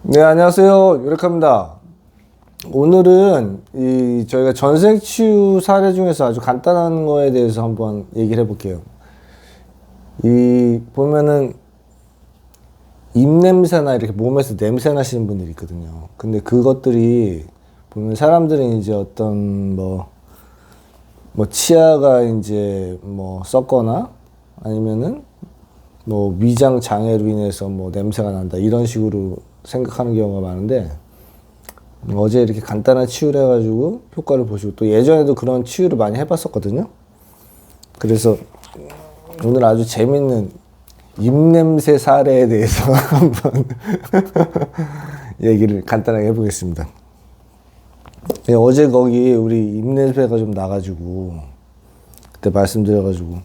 네, 안녕하세요. 유력합니다. 오늘은 저희가 전생 치유 사례 중에서 아주 간단한 거에 대해서 한번 얘기를 해볼게요. 보면은 입냄새나 이렇게 몸에서 냄새 나시는 분들이 있거든요. 근데 그것들이 보면 사람들은 이제 어떤 치아가 이제 썩거나 아니면은 위장 장애로 인해서 냄새가 난다 이런 식으로 생각하는 경우가 많은데, 어제 이렇게 간단한 치유를 해가지고 효과를 보시고, 또 예전에도 그런 치유를 많이 해봤었거든요. 그래서 오늘 아주 재밌는 입냄새 사례에 대해서 한번 얘기를 간단하게 해보겠습니다. 네, 어제 거기 우리 입냄새가 좀 나가지고 그때 말씀드려가지고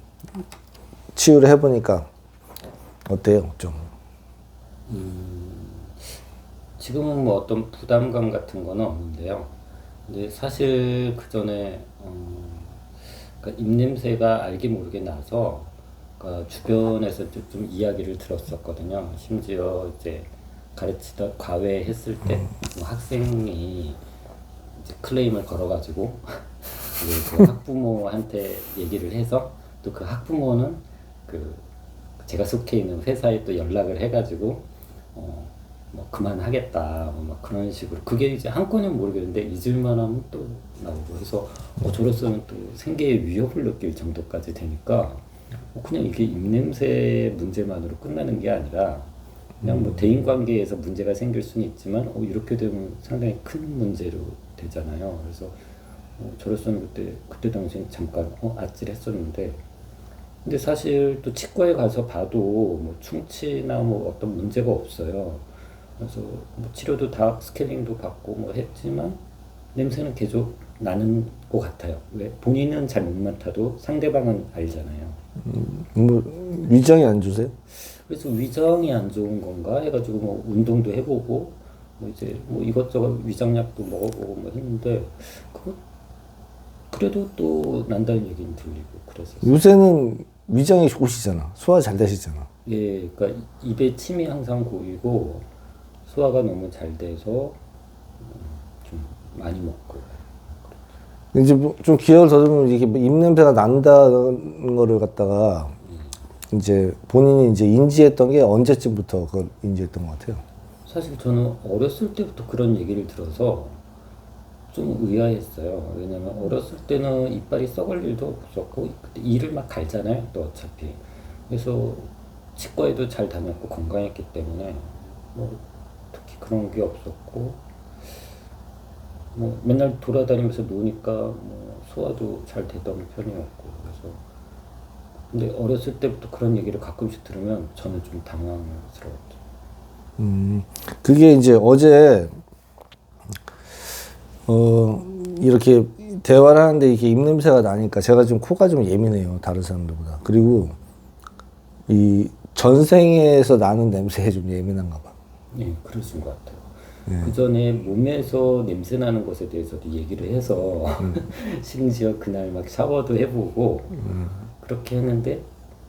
치유를 해보니까 어때요? 좀 지금은 뭐 어떤 부담감 같은 거는 없는데요. 근데 사실 그 전에 그러니까 입냄새가 알게 모르게 나서 그러니까 주변에서 좀 이야기를 들었었거든요. 심지어 이제 가르치다 과외했을 때 뭐 학생이 이제 클레임을 걸어가지고 그 학부모한테 얘기를 해서 또 그 학부모는 그 제가 속해 있는 회사에 또 연락을 해가지고 뭐 그만하겠다 막 그런 식으로, 그게 이제 한 건은 모르겠는데 잊을만 하면 또 나오고 해서 저로서는 또 생계에 위협을 느낄 정도까지 되니까 그냥 이게 입냄새 문제만으로 끝나는 게 아니라 그냥 뭐 대인관계에서 문제가 생길 수는 있지만 이렇게 되면 상당히 큰 문제로 되잖아요. 그래서 저로서는 그때 당시엔 잠깐 아찔했었는데, 근데 사실 또 치과에 가서 봐도 뭐 충치나 뭐 어떤 문제가 없어요. 그래서 뭐 치료도 다 스케일링도 받고 뭐 했지만 냄새는 계속 나는 것 같아요. 왜? 본인은 잘 못 맡아도 상대방은 알잖아요. 위장이 안 좋으세요? 그래서 위장이 안 좋은 건가 해가지고 뭐 운동도 해보고 뭐 이제 뭐 이것저것 위장약도 먹어보고 뭐 했는데 그래도 또 난다는 얘기는 들리고 그래서. 요새는 위장이 좋으시잖아. 소화 잘 되시잖아. 예, 그러니까 입에 침이 항상 고이고 소화가 너무 잘 돼서 좀 많이 먹고. 이제 좀 기억을 더듬으면 이게 입냄새가 난다는 거를 갖다가 이제 본인이 이제 인지했던 게 언제쯤부터 그걸 인지했던 것 같아요? 사실 저는 어렸을 때부터 그런 얘기를 들어서 좀 의아했어요. 왜냐면 어렸을 때는 이빨이 썩을 일도 없었고 그때 이를 막 갈잖아요, 또 어차피. 그래서 치과에도 잘 다녔고 건강했기 때문에 뭐 특히 그런 게 없었고, 뭐 맨날 돌아다니면서 노니까 뭐 소화도 잘 되던 편이었고. 그래서 근데 어렸을 때부터 그런 얘기를 가끔씩 들으면 저는 좀 당황스러웠죠. 그게 이제 어제 이렇게 대화를 하는데 이게 입냄새가 나니까 제가 좀 코가 좀 예민해요, 다른 사람들보다. 그리고 이 전생에서 나는 냄새에 좀 예민한가 봐. 예, 그러신 것 같아요. 그 전에 몸에서 냄새 나는 것에 대해서도 얘기를 해서 심지어 그날 막 샤워도 해보고 그렇게 했는데,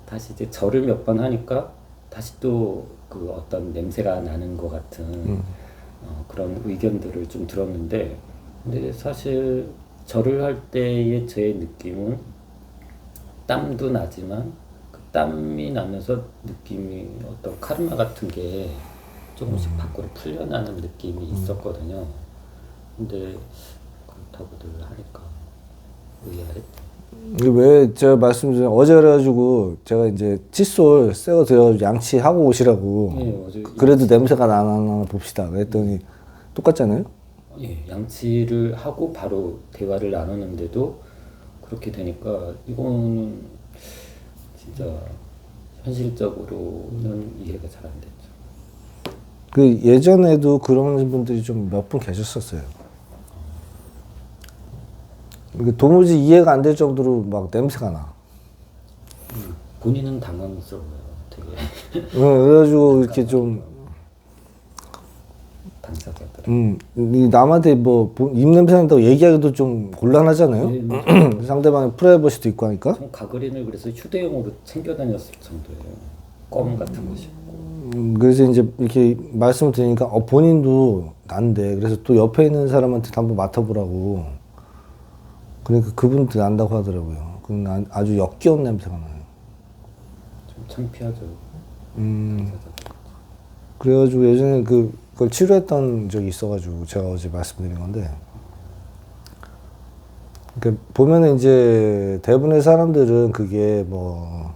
다시 이제 절을 몇 번 하니까 다시 또 그 어떤 냄새가 나는 것 같은 그런 의견들을 좀 들었는데, 근데 사실 절을 할 때의 제 느낌은 땀도 나지만 그 땀이 나면서 느낌이 어떤 카르마 같은 게 조금씩 밖으로 풀려나는 느낌이 있었거든요. 근데 그렇다고들 하니까 의아했죠. 이게 왜 제가 말씀드린 어제 그래가지고 제가 이제 칫솔 새거 들여가지고 양치하고 오시라고. 예, 어제 그래도 냄새가 나나 봅시다 그랬더니 똑같잖아요. 예, 양치를 하고 바로 대화를 나누는데도 그렇게 되니까 이거는 진짜 현실적으로는 이해가 잘 안 됐죠. 그 예전에도 그런 분들이 좀 몇 분 계셨었어요. 이게 도무지 이해가 안 될 정도로 막 냄새가 나. 본인은 당황스러워요. 되게 그래가지고 이렇게 좀 당사자들. 이 남한테 입냄새 난다고 얘기하기도 좀 곤란하잖아요. 네, 상대방의 프라이버시도 있고 하니까. 전 가그린을 그래서 휴대용으로 챙겨 다녔을 정도예요. 껌 같은 것이 있고. 그래서 이제 이렇게 말씀을 드리니까 본인도 난데 그래서 또 옆에 있는 사람한테 한번 맡아보라고. 그러니까 그분도 난다고 하더라고요. 그건 아주 역겨운 냄새가 나요. 좀 창피하죠. 그래가지고 예전에 그걸 치료했던 적이 있어가지고 제가 어제 말씀드린 건데, 그러니까 보면은 이제 대부분의 사람들은 그게 뭐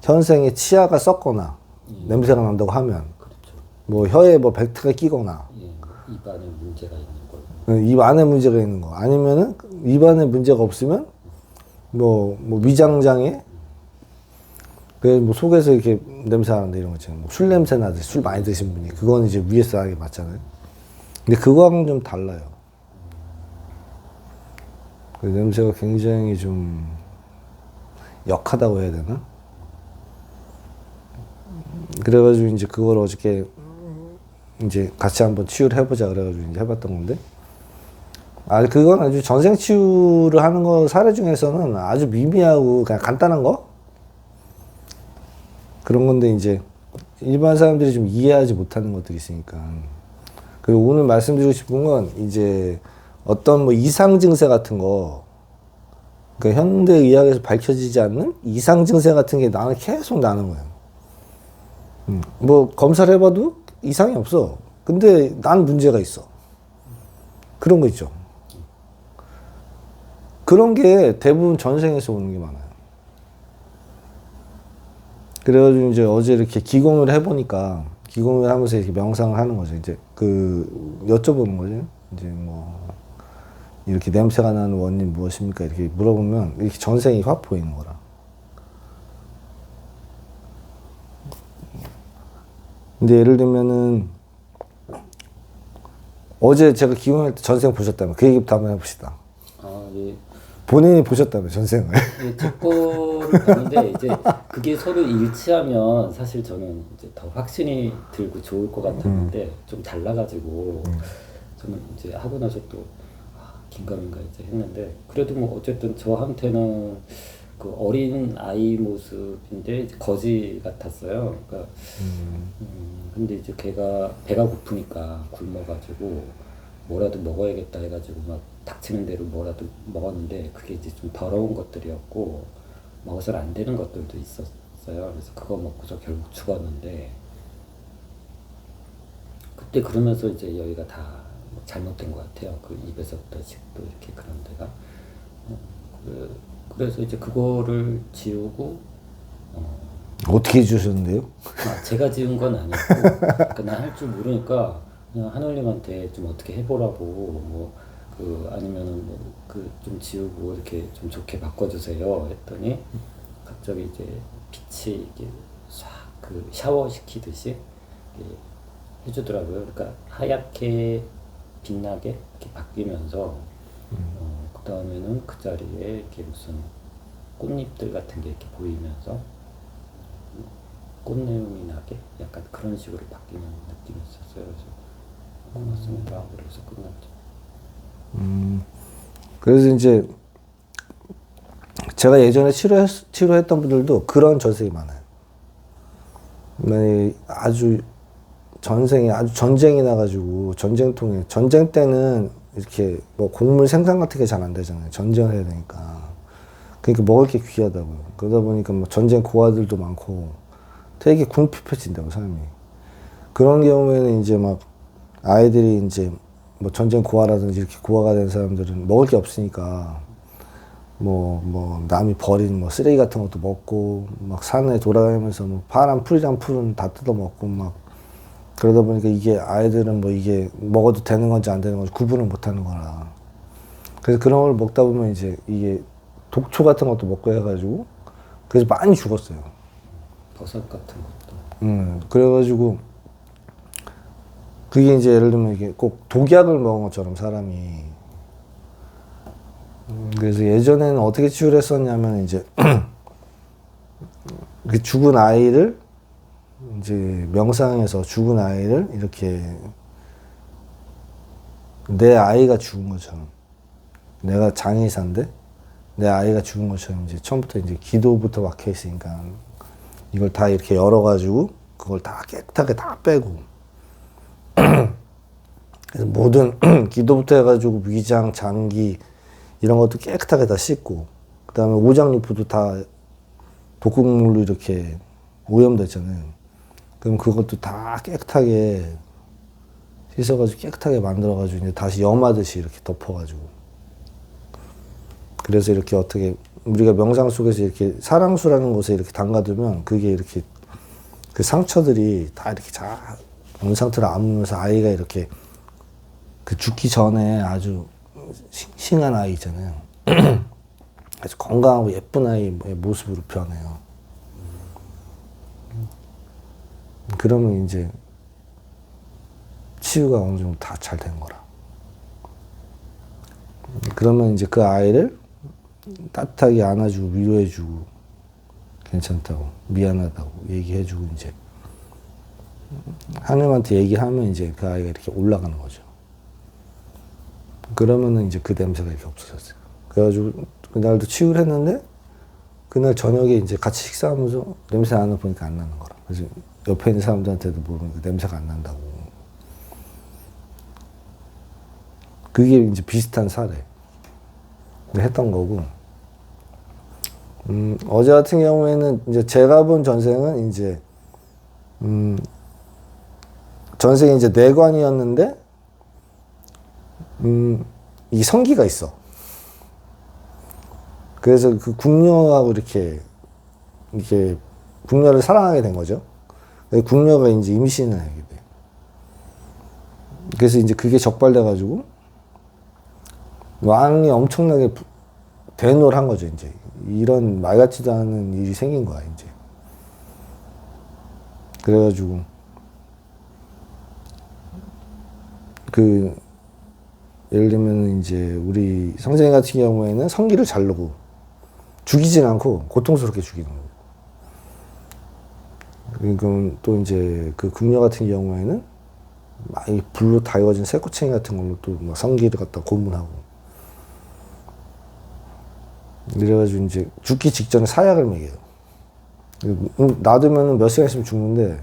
현생에 치아가 썩거나 냄새가 난다고 하면, 그렇죠. 뭐 혀에 뭐 벨트가 끼거나, 예, 입안에 문제가 있는 거. 입 안에 문제가 있는 거, 아니면은 입 안에 문제가 없으면 뭐 위장장애, 뭐 속에서 이렇게 냄새 나는데 이런 거 있잖아요. 뭐술 냄새 나듯이 술 많이 드신 분이 그건 이제 위에서 하게 맞잖아요. 근데 그거하고는 좀 달라요. 그 냄새가 굉장히 좀 역하다고 해야 되나? 그래가지고 이제 그걸 어저께 이제 같이 한번 치유를 해보자 그래가지고 이제 해봤던 건데, 그건 아주 전생 치유를 하는 거 사례 중에서는 아주 미미하고 그냥 간단한 거? 그런 건데 이제 일반 사람들이 좀 이해하지 못하는 것들이 있으니까. 그리고 오늘 말씀드리고 싶은 건 이제 어떤 뭐 이상 증세 같은 거, 그러니까 현대 의학에서 밝혀지지 않는 이상 증세 같은 게 나는 계속 나는 거예요. 뭐 검사를 해봐도 이상이 없어. 근데 난 문제가 있어. 그런 거 있죠. 그런 게 대부분 전생에서 오는 게 많아요. 그래가지고 이제 어제 이렇게 기공을 해보니까, 기공을 하면서 이렇게 명상을 하는 거죠. 이제 여쭤보는 거죠. 이제 뭐 이렇게 냄새가 나는 원인 무엇입니까? 이렇게 물어보면 이렇게 전생이 확 보이는 거라. 근데 예를 들면은 어제 제가 기공할 때 전생 보셨다면 그 얘기부터 한번 해봅시다. 예. 본인이 보셨다면 전생을. 예, 제 거를 봤는데 이제 그게 서로 일치하면 사실 저는 이제 더 확신이 들고 좋을 것 같았는데 좀 달라가지고 저는 이제 하고 나서 또 긴가민가 이제 했는데, 그래도 뭐 어쨌든 저한테는 그 어린 아이 모습인데 거지 같았어요. 그러니까 근데 이제 걔가 배가 고프니까 굶어가지고 뭐라도 먹어야겠다 해가지고 막 닥치는 대로 뭐라도 먹었는데 그게 이제 좀 더러운 것들이었고 먹어서는 안 되는 것들도 있었어요. 그래서 그거 먹고서 결국 죽었는데, 그때 그러면서 이제 여기가 다 잘못된 것 같아요. 그 입에서부터 식도 이렇게 그런 데가. 그래서 이제 그거를 지우고 어떻게 해주셨는데요? 제가 지은 건 아니고 그냥 할 줄 모르니까 그냥 하늘님한테 좀 어떻게 해보라고, 뭐 아니면은 뭐 좀 지우고 이렇게 좀 좋게 바꿔주세요 했더니 갑자기 이제 빛이 이게 싹 샤워 시키듯이 해주더라고요. 그러니까 하얗게 빛나게 이렇게 바뀌면서 그 다음에는 그 자리에 이렇게 무슨 꽃잎들 같은 게 이렇게 보이면서 꽃내음이 나게 약간 그런 식으로 바뀌는 느낌이 있었어요. 그래서 고맙습니다. 그래서 끝났죠. 그래서 이제 제가 예전에 치료했던 분들도 그런 전생이 많아요. 아주 전생에 아주 전쟁이 나가지고 전쟁통에, 전쟁 때는 이렇게 뭐 곡물 생산 같은 게 잘 안 되잖아요. 전쟁을 해야 되니까. 그러니까 먹을 게 귀하다고요. 그러다 보니까 뭐 전쟁 고아들도 많고 되게 궁핍해진다고, 삶이. 그런 경우에는 이제 막 아이들이 이제 뭐 전쟁 고아라든지 이렇게 고아가 된 사람들은 먹을 게 없으니까 뭐 남이 버린 뭐 쓰레기 같은 것도 먹고 막 산에 돌아다니면서 뭐 파란 풀이랑 풀은 다 뜯어먹고 막 그러다 보니까 이게 아이들은 뭐 이게 먹어도 되는 건지 안 되는 건지 구분을 못 하는 거라. 그래서 그런 걸 먹다 보면 이제 이게 독초 같은 것도 먹고 해가지고 그래서 많이 죽었어요. 버섯 같은 것도. 그래가지고 그게 이제 예를 들면 이게 꼭 독약을 먹은 것처럼 사람이. 그래서 예전에는 어떻게 치유를 했었냐면 이제 그 죽은 아이를 이제 명상에서 죽은 아이를 이렇게 내 아이가 죽은 것처럼, 내가 장의사인데 내 아이가 죽은 것처럼 이제 처음부터 이제 기도부터 막혀 있으니까 이걸 다 이렇게 열어가지고 그걸 다 깨끗하게 다 빼고 그래서 모든 기도부터 해가지고 위장, 장기 이런 것도 깨끗하게 다 씻고 그 다음에 오장육부도 다 독극물로 이렇게 오염됐잖아요. 그럼 그것도 다 깨끗하게 씻어가지고 깨끗하게 만들어가지고 이제 다시 염하듯이 이렇게 덮어가지고 그래서 이렇게 어떻게 우리가 명상 속에서 이렇게 사랑수라는 곳에 이렇게 담가두면 그게 이렇게 그 상처들이 다 이렇게 어느 상태로 아물면서 아이가 이렇게 그 죽기 전에 아주 싱싱한 아이 있잖아요. 아주 건강하고 예쁜 아이의 모습으로 변해요. 그러면 이제 치유가 어느 정도 다 잘 된 거라. 그러면 이제 그 아이를 따뜻하게 안아주고 위로해주고 괜찮다고 미안하다고 얘기해주고 이제 하나님한테 얘기하면 이제 그 아이가 이렇게 올라가는 거죠. 그러면은 이제 그 냄새가 이렇게 없어졌어요. 그래가지고 그날도 치유를 했는데 그날 저녁에 이제 같이 식사하면서 냄새 나는 거 보니까 안 나는 거라. 그래서 옆에 있는 사람들한테도 물어보니까 냄새가 안 난다고. 그게 이제 비슷한 사례 했던 거고. 어제 같은 경우에는 이제 제가 본 전생은 이제 전생이 이제 뇌관이었는데 이 성기가 있어. 그래서 그 궁녀하고 이렇게 궁녀를 사랑하게 된 거죠. 궁녀가 이제 임신을 하게 돼. 그래서 이제 그게 적발돼가지고 왕이 엄청나게 대노를 한 거죠. 이제 이런 말 같지도 않은 일이 생긴 거야. 이제 그래가지고 그 예를 들면 이제 우리 성생이 같은 경우에는 성기를 자르고 죽이진 않고 고통스럽게 죽이는 거예요. 그러니까 또 이제 그 궁녀 같은 경우에는 막 이 불로 달궈진 쇠꼬챙이 같은 걸로 또 막 성기를 갖다 고문하고 이래가지고 이제 죽기 직전에 사약을 먹여요. 놔두면 몇 시간 있으면 죽는데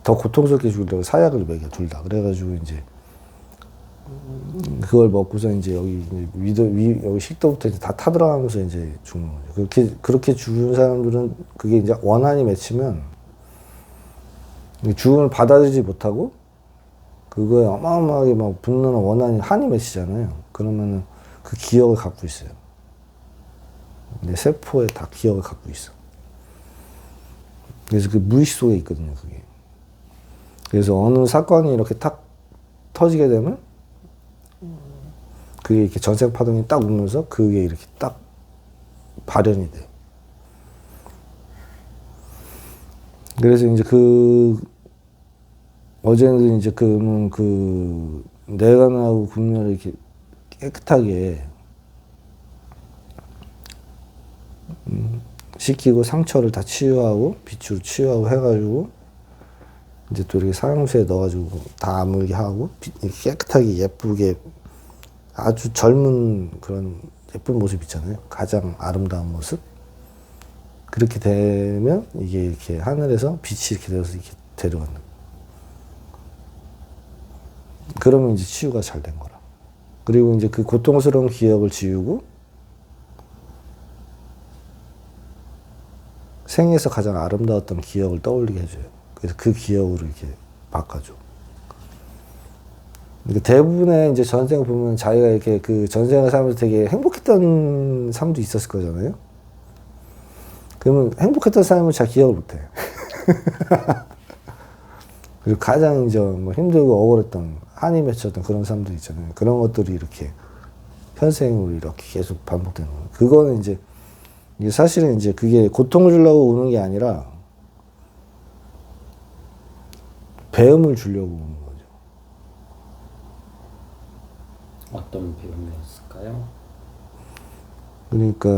더 고통스럽게 죽이려고 사약을 먹여 둘 다. 그래가지고 이제 그걸 먹고서 이제 여기 식도부터 이제 다 타들어가면서 이제 죽는 거죠. 그렇게 죽은 사람들은 그게 이제 원한이 맺히면 죽음을 받아들이지 못하고 그거에 어마어마하게 막 분노나 원한이 한이 맺히잖아요. 그러면은 그 기억을 갖고 있어요. 내 세포에 다 기억을 갖고 있어. 그래서 그 무의식 속에 있거든요, 그게. 그래서 어느 사건이 이렇게 탁 터지게 되면 그게 이렇게 전생 파동이 딱 오면서 그게 이렇게 딱 발현이 돼. 그래서 이제 어제는 이제 그 뇌관하고 국면을 이렇게 깨끗하게 씻기고 상처를 다 치유하고 빛으로 치유하고 해가지고 이제 또 이렇게 사용수에 넣어가지고 다 아물게 하고 깨끗하게 예쁘게 아주 젊은 그런 예쁜 모습 있잖아요. 가장 아름다운 모습. 그렇게 되면 이게 이렇게 하늘에서 빛이 이렇게 되어서 이렇게 데려간다. 그러면 이제 치유가 잘 된 거라. 그리고 이제 그 고통스러운 기억을 지우고 생에서 가장 아름다웠던 기억을 떠올리게 해줘요. 그래서 그 기억으로 이렇게 바꿔줘. 그러니까 대부분의 이제 전생을 보면 자기가 이렇게 그 전생을 살면서 되게 행복했던 삶도 있었을 거잖아요. 그러면 행복했던 삶을 잘 기억을 못 해. 그리고 가장 이제 뭐 힘들고 억울했던, 한이 맺혔던 그런 삶들 있잖아요. 그런 것들이 이렇게 현생으로 이렇게 계속 반복되는 거예요. 그거는 이제 사실은 이제 그게 고통을 주려고 오는 게 아니라 배움을 주려고 오는 거죠. 어떤 배움이었을까요? 그러니까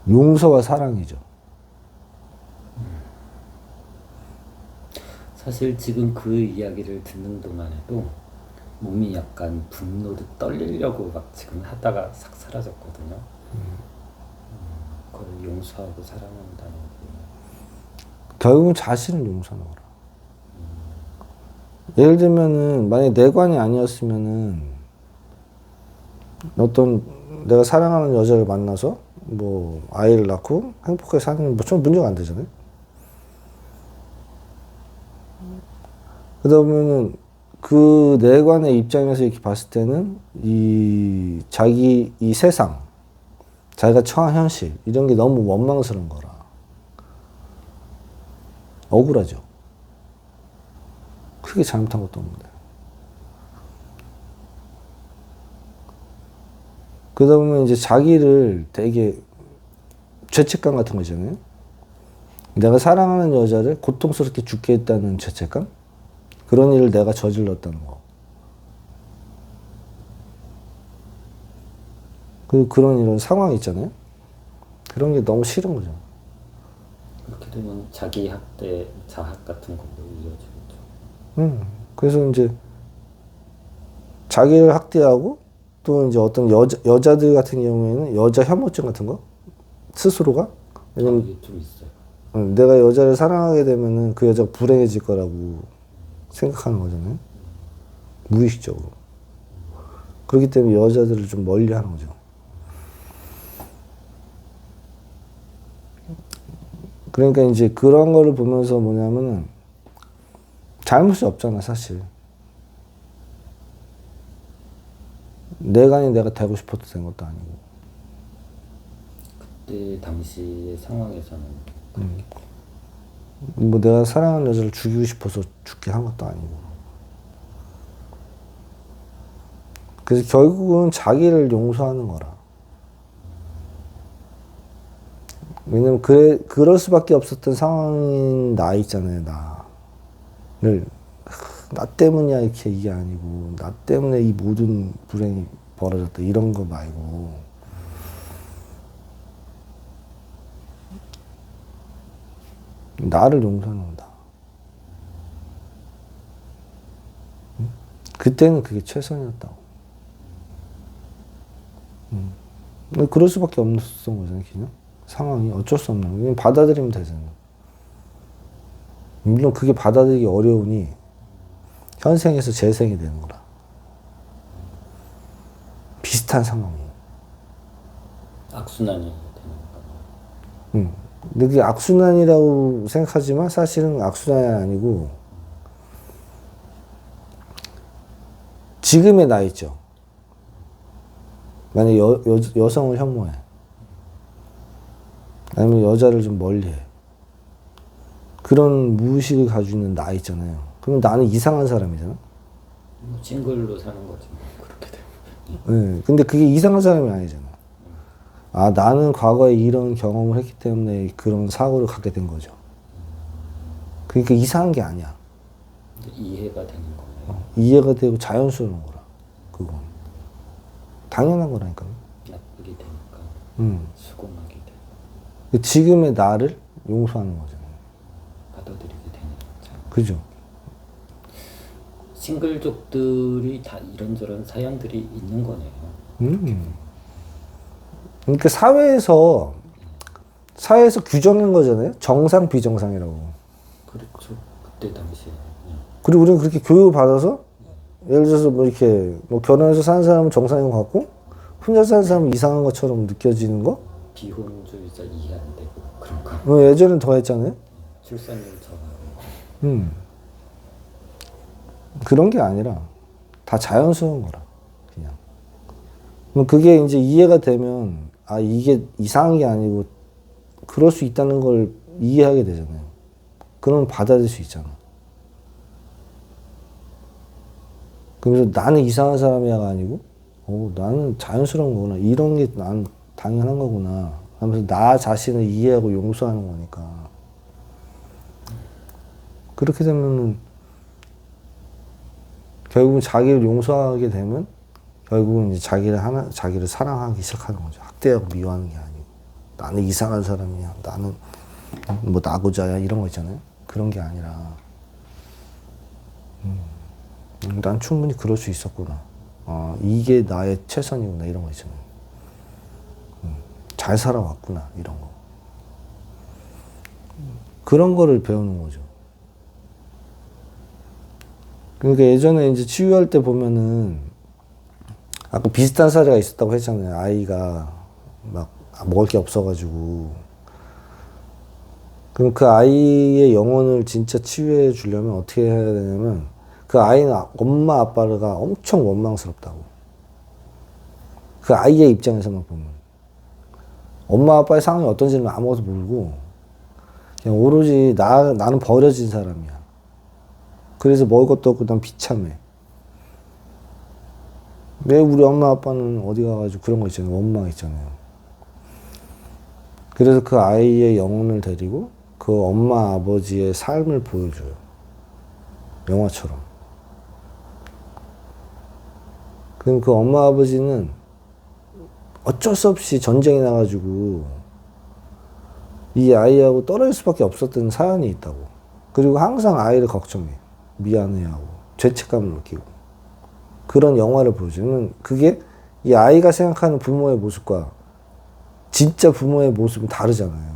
용서와 사랑이죠. 사실 지금 그 이야기를 듣는 동안에도 몸이 약간 분노로 떨리려고 막 지금 하다가 싹 사라졌거든요. 그걸 용서하고 사랑한다는 게. 결국은 자신을 용서하는 거라. 예를 들면은 만약에 내관이 아니었으면은 어떤 내가 사랑하는 여자를 만나서 뭐 아이를 낳고 행복하게 사는 뭐 좀 문제가 안 되잖아요. 그러다 보면은 그 내관의 입장에서 이렇게 봤을 때는 이 세상, 자기가 처한 현실 이런 게 너무 원망스러운 거라. 억울하죠. 크게 잘못한 것도 없는데. 그러다 보면 이제 자기를 되게 죄책감 같은 거 있잖아요. 내가 사랑하는 여자를 고통스럽게 죽게 했다는 죄책감? 그런 일을 내가 저질렀다는 거. 그런 이런 상황이 있잖아요. 그런 게 너무 싫은 거죠. 그렇게 되면 자기 학대, 자학 같은 걸로 이어지겠죠. 그래서 이제 자기를 학대하고 또 이제 어떤 여자들 같은 경우에는 여자 혐오증 같은 거 스스로가 왜냐면 이게 좀 있어요. 내가 여자를 사랑하게 되면은 그 여자가 불행해질 거라고 생각하는 거잖아요. 무의식적으로. 그렇기 때문에 여자들을 좀 멀리 하는 거죠. 그러니까 이제 그런 거를 보면서 뭐냐면은 잘못이 없잖아, 사실. 내가 되고 싶어도 된 것도 아니고. 그때 당시의 상황에서는 뭐 내가 사랑하는 여자를 죽이고 싶어서 죽게 한 것도 아니고. 그래서 결국은 자기를 용서하는 거라. 왜냐면 그럴 수밖에 없었던 상황인 나 있잖아요, 나를. 나 때문이야, 이게 아니고, 나 때문에 이 모든 불행이 벌어졌다, 이런 거 말고. 나를 용서하는 거다. 응? 그때는 그게 최선이었다고. 그럴 수밖에 없었던 거잖아요, 그냥. 상황이 어쩔 수 없는 거예요. 그냥 받아들이면 되잖아요. 물론 그게 받아들이기 어려우니 현생에서 재생이 되는 거라. 비슷한 상황이에요. 악순환이 되는 거예요. 근데 그게 악순환이라고 생각하지만 사실은 악순환이 아니고 지금의 나 있죠. 만약에 여성을 혐오해. 아니면 여자를 좀 멀리해. 그런 무의식을 가지고 있는 나 있잖아요. 그럼 나는 이상한 사람이잖아. 싱글로 사는 거지. 그렇게 되면. 네. 근데 그게 이상한 사람이 아니잖아. 아, 나는 과거에 이런 경험을 했기 때문에 그런 사고를 갖게 된 거죠. 그러니까 이상한 게 아니야. 이해가 되는 거예요. 이해가 되고 자연스러운 거라. 그건. 당연한 거라니까. 나쁘게 되니까. 수긍하게 되고. 지금의 나를 용서하는 거잖아요. 받아들이게 되는 거죠. 그죠? 싱글족들이 다 이런저런 사연들이 있는 거네요. 그러니까 사회에서 규정한 거잖아요. 정상, 비정상이라고. 그렇죠. 그때 당시에. 그리고 우리는 그렇게 교육을 받아서 예를 들어서 뭐 이렇게 뭐 결혼해서 사는 사람은 정상인 것 같고 혼자 사는 사람은 이상한 것처럼 느껴지는 거? 비혼주의자 이해 안 되고 그런 거. 예전엔 더 했잖아요. 출산율 저하고. 그런 게 아니라 다 자연스러운 거라. 그냥. 그럼 그게 이제 이해가 되면 아, 이게 이상한 게 아니고 그럴 수 있다는 걸 이해하게 되잖아요. 그러면 받아들일 수 있잖아. 그러면서 나는 이상한 사람이야가 아니고 나는 자연스러운 거구나. 이런 게 난 당연한 거구나. 하면서 나 자신을 이해하고 용서하는 거니까. 그렇게 되면 결국은 자기를 용서하게 되면 결국은 이제 자기를 사랑하기 시작하는 거죠. 학대하고 미워하는 게 아니고. 나는 이상한 사람이야. 나는 뭐 나고자야. 이런 거 있잖아요. 그런 게 아니라. 난 충분히 그럴 수 있었구나. 이게 나의 최선이구나. 이런 거 있잖아요. 잘 살아왔구나. 이런 거. 그런 거를 배우는 거죠. 그러니까 예전에 이제 치유할 때 보면은 아까 비슷한 사례가 있었다고 했잖아요. 아이가 막 먹을 게 없어가지고. 그럼 그 아이의 영혼을 진짜 치유해 주려면 어떻게 해야 되냐면 그 아이는 엄마 아빠가 엄청 원망스럽다고. 그 아이의 입장에서만 보면. 엄마 아빠의 상황이 어떤지는 아무것도 모르고 그냥 오로지 나는 버려진 사람이야. 그래서 먹을 것도 없고 난 비참해. 왜 우리 엄마 아빠는 어디 가가지고 그런 거 있잖아요. 원망 있잖아요. 그래서 그 아이의 영혼을 데리고 그 엄마 아버지의 삶을 보여줘요. 영화처럼. 그럼 그 엄마 아버지는 어쩔 수 없이 전쟁에 나가지고 이 아이하고 떨어질 수밖에 없었던 사연이 있다고. 그리고 항상 아이를 걱정해. 미안해하고 죄책감을 느끼고. 그런 영화를 보여주면 그게 이 아이가 생각하는 부모의 모습과 진짜 부모의 모습은 다르잖아요.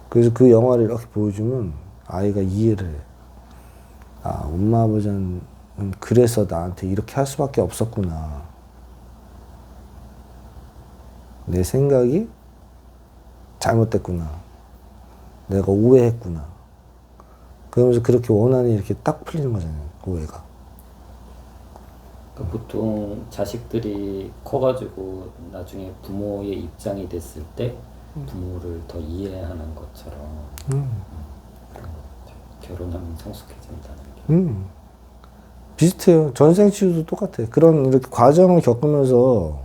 그래서 그 영화를 이렇게 보여주면 아이가 이해를 해. 엄마 아버지는 그래서 나한테 이렇게 할 수밖에 없었구나. 내 생각이 잘못됐구나. 내가 오해했구나. 그러면서 그렇게 원한이 이렇게 딱 풀리는 거잖아요. 오해가. 그러니까 보통 자식들이 커가지고 나중에 부모의 입장이 됐을 때 부모를 더 이해하는 것처럼 결혼하면 성숙해진다는 게. 비슷해요. 전생 치유도 똑같아. 그런 이렇게 과정을 겪으면서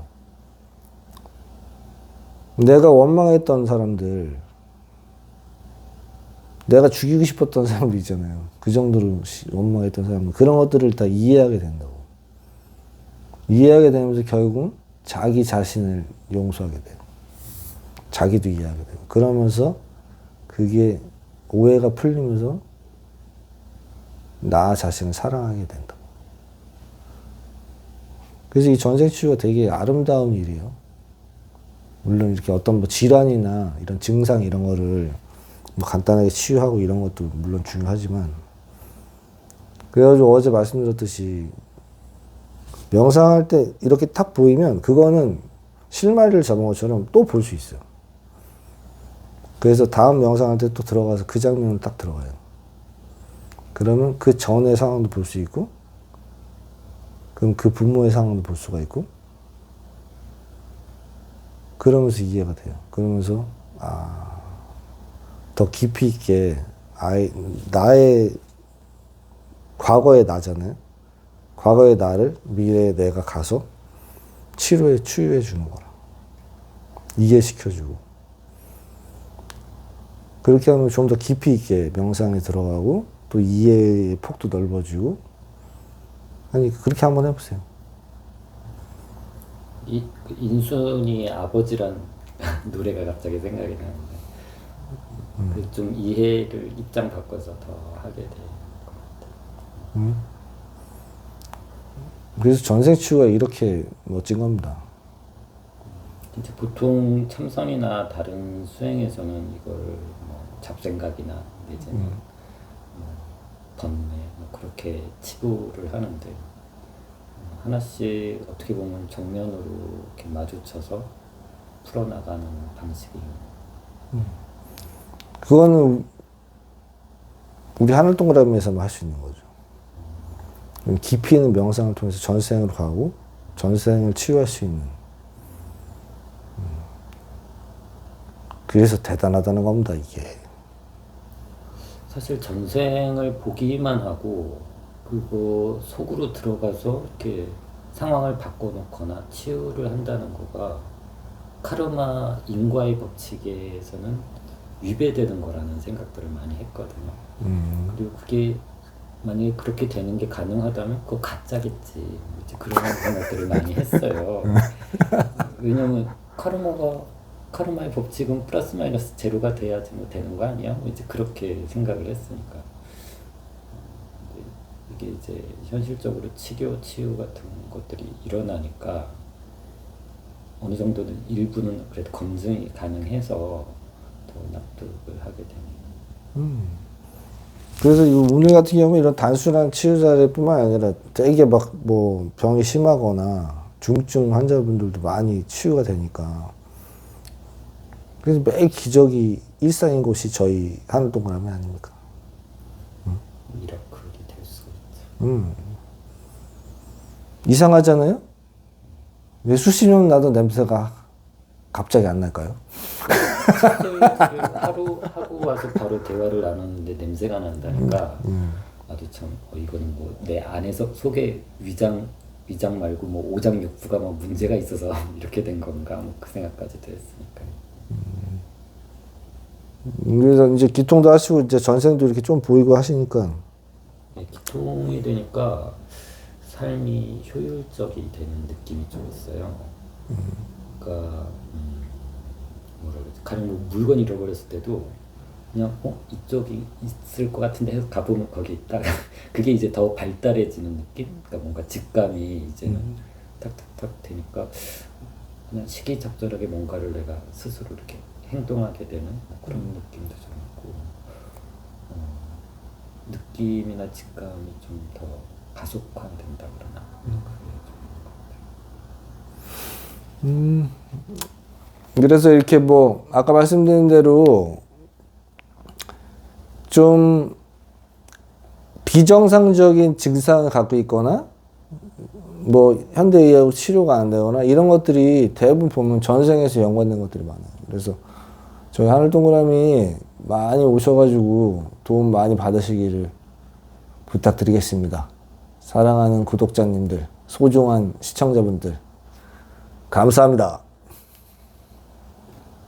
내가 원망했던 사람들, 내가 죽이고 싶었던 사람들 있잖아요. 그 정도로 원망했던 사람들, 그런 것들을 다 이해하게 된다고. 이해하게 되면서 결국은 자기 자신을 용서하게 돼요. 자기도 이해하게 되고. 그러면서 그게 오해가 풀리면서 나 자신을 사랑하게 된다. 그래서 이 전생 치유가 되게 아름다운 일이에요. 물론 이렇게 어떤 뭐 질환이나 이런 증상 이런 거를 뭐 간단하게 치유하고 이런 것도 물론 중요하지만, 그래가지고 어제 말씀드렸듯이 명상할 때 이렇게 탁 보이면 그거는 실마리를 잡은 것처럼 또 볼 수 있어요. 그래서 다음 명상할 때 또 들어가서 그 장면을 딱 들어가요. 그러면 그 전의 상황도 볼 수 있고, 그럼 그 부모의 상황도 볼 수가 있고, 그러면서 이해가 돼요. 그러면서 더 깊이 있게 나의 과거의 나잖아요. 과거의 나를 미래의 내가 가서 치유해 주는 거라. 이해시켜주고. 그렇게 하면 좀 더 깊이 있게 명상에 들어가고 또 이해의 폭도 넓어지고. 아니 그렇게 한번 해보세요. 이 인순이의 아버지란 노래가 갑자기 생각이 나는데 좀 이해를 입장 바꿔서 더 하게 돼요. 그래서 전생 치유가 이렇게 멋진 겁니다. 이제 보통 참선이나 다른 수행에서는 이걸 뭐 잡생각이나 내지는 뭐 번뇌 뭐 그렇게 치부를 하는데 하나씩 어떻게 보면 정면으로 이렇게 마주쳐서 풀어나가는 방식이. 그거는 우리 하늘 동그라미에서만 할 수 있는 거죠. 깊이 있는 명상을 통해서 전생으로 가고 전생을 치유할 수 있는. 그래서 대단하다는 겁니다, 이게. 사실 전생을 보기만 하고 그리고 속으로 들어가서 이렇게 상황을 바꿔놓거나 치유를 한다는 거가 카르마 인과의 법칙에서는 위배되는 거라는 생각들을 많이 했거든요. 그리고 그게 만약에 그렇게 되는 게 가능하다면 그거 가짜겠지. 이제 그런 생각들을 많이 했어요. 왜냐면 카르마의 법칙은 플러스 마이너스 제로가 돼야지 뭐 되는 거 아니야? 뭐 이제 그렇게 생각을 했으니까. 이게 이제 현실적으로 치료, 치유 같은 것들이 일어나니까 어느 정도는 일부는 그래도 검증이 가능해서 더 납득을 하게 되네요. 그래서 이 오늘 같은 경우는 이런 단순한 치유 사례뿐만 아니라 되게 막 뭐 병이 심하거나 중증 환자분들도 많이 치유가 되니까 그래서 매일 기적이 일상인 곳이 저희 하늘동그라미 아닙니까? 미라클이 될 수가 있죠. 이상하잖아요? 왜 수십 년 나도 냄새가 갑자기 안 날까요? 하루 하고 와서 바로 대화를 나눴는데 냄새가 난다니까 나도 참 이거는 뭐 내 안에서 속에 위장 말고 뭐 오장육부가 뭐 문제가 있어서 이렇게 된 건가 뭐 그 생각까지도 했으니까. 그래서 이제 기통도 하시고 이제 전생도 이렇게 좀 보이고 하시니까 네, 기통이 되니까 삶이 효율적이 되는 느낌이 좀 있어요. 그러니까 뭐라 그러지? 가령 뭐 물건 잃어버렸을 때도 그냥 이쪽이 있을 것 같은데 해서 가보면 거기 있다. 그게 이제 더 발달해지는 느낌? 그러니까 뭔가 직감이 이제는 탁탁탁 되니까 그냥 시기적절하게 뭔가를 내가 스스로 이렇게 행동하게 되는 그런 느낌도 좀 있고 느낌이나 직감이 좀 더 가속화된다 그러나 그래서 이렇게 뭐 아까 말씀드린 대로 좀 비정상적인 증상을 갖고 있거나 뭐 현대의학으로 치료가 안 되거나 이런 것들이 대부분 보면 전생에서 연관된 것들이 많아요. 그래서 저희 하늘동그라미 많이 오셔가지고 도움 많이 받으시기를 부탁드리겠습니다. 사랑하는 구독자님들, 소중한 시청자분들 감사합니다.